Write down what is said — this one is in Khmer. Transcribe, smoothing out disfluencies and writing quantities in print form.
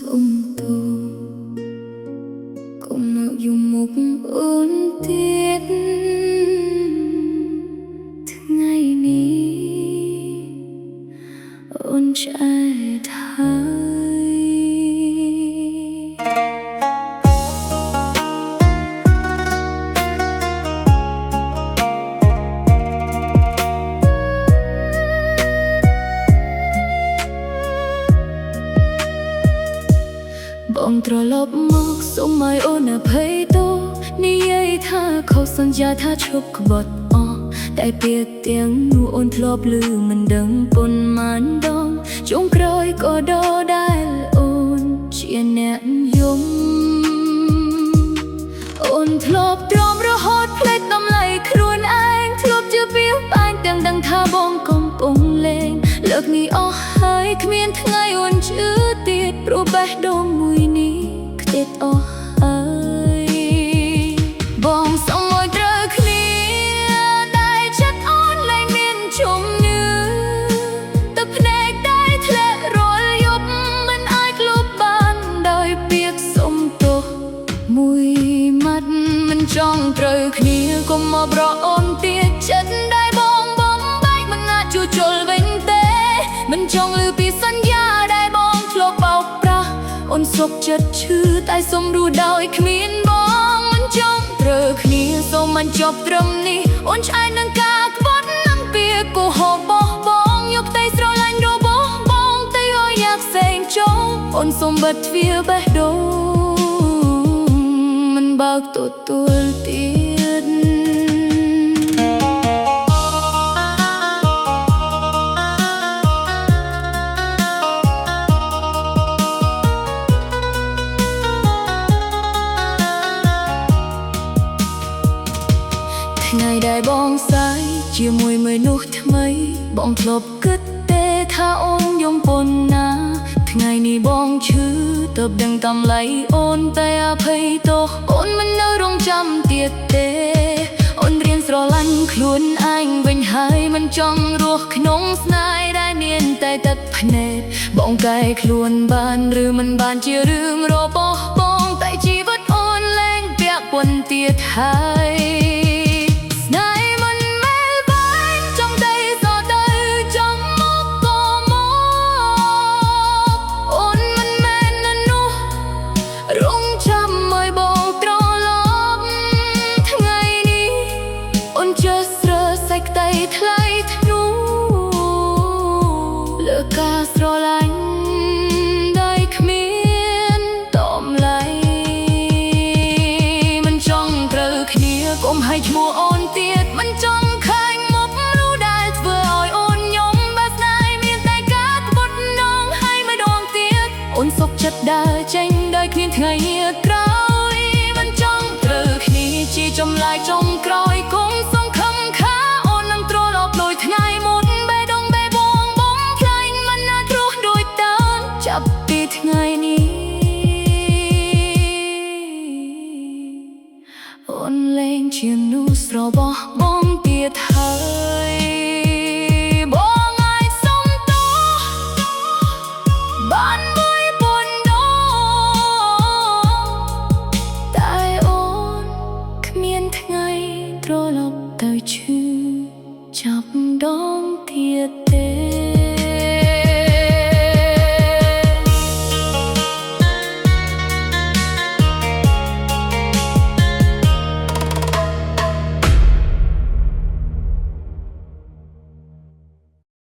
Sông tô cùng nợ dùng một ôn tiếtថ្ងៃនេះអូនឆ្អែតហើយបងត្រឡប់មកសូមឲ្យអូនអភ័យទោសនិយាយថាខុសសន្យាថាឈប់ក្បត់អស់តែពាក្យទាំងនោះអូនធ្លាប់ឮមិនដឹងប៉ុន្មានដងចុងក្រោយក៏ដដែលអូនជាអ្នកយំអូនធ្លាប់ទ្រាំរហូតភ្លេចតម្លៃខ្លួនឯងធ្លាប់ជឿពាក្យបាញ់ទាំងដឹងថាបងកំពុងលេងលើកនេះអស់ហើយគ្មានថ្ងៃអូនជឿទៀតព្រោះបេះដូងមួយនេះខ្ទេចអស់ហើយបងសុំឲ្យត្រូវគ្នាដែលចិត្តអូនលែងមានជំនឿទឹកភ្នែកដែលធ្លាក់រាល់យប់មិនអាចលុបបានដោយពាក្យសុំទោសមួយម៉ាត់មិនចង់ត្រូវគ្នាកុំមកប្រអូនទៀតចិត្តដែលបងបំបែកមិនអាចជួសជុលវិញទេមិនចង់ឮពីសន្យាដែលបងធ្លាប់បោកប្រាស់អូនសុខចិត្តឈឺតែសុំរស់ដោយគ្មានបងមិនចង់ត្រូវគ្នាសូមមិនចប់ត្រឹមនេះអូនឆ្អែតនឹងការក្បត់នឹងពាក្យកុហកបោះបង់យកតែស្រឡាញ់របស់បងទៅឲ្យយ៉ាក់ផ្សេងចូលអូនសូមបិទទ្វារបេះដូងមិនបើកទទួលទៀតថ្ងៃដែលបងសាយជាមួយមនុស្សថ្មីបងធ្លាប់គិតទេថាអូនយំប៉ុណ្ណាថ្ងៃនេះបងឈឺទើបដឹងតម្លៃអូនតែអភ័យទោសអូនមិននៅរងចាំទៀតទេអូនរៀនស្រឡាញ់ខ្លួនឯងវិញហើយមិនចង់រស់ក្នុងស្នេហ៍ដែលមានតែទឹកភ្នែកបងកែខ្លួនបានឬមិនបានជារឿងរបស់បងតែជីវិតអូនលែងពាក់ព័ន្ធទៀតហើយថ្លៃធ្នូលើការស្រឡាញ់ដោយគ្មានតម្លៃមិនចង់ត្រូវគ្នាកុំឲ្យឈ្មោះអូនទៀតមិនចង់ខាញ់មុខនោះដែលធ្វើឲ្យអូនញោមបែបស្នេហ៍មានតែការក្បត់នងឲ្យម្ដងទៀតអូនសុខចិត្តដើរចេញដោយគ្មានថ្ងៃក្រោយមិនចង់ត្រូវគ្នាជាចម្លើយចុងក្រោយកុំសង្ឃឹមថ្ងៃមុនបេះដូងបេះបងបំផ្លាញមិនអាចរស់ដូចតើចាប់ពីថ្ងៃនេះអូនលែងជាមនុស្សរបស់បងទៀតហើយបងអាចសុំទោសបាន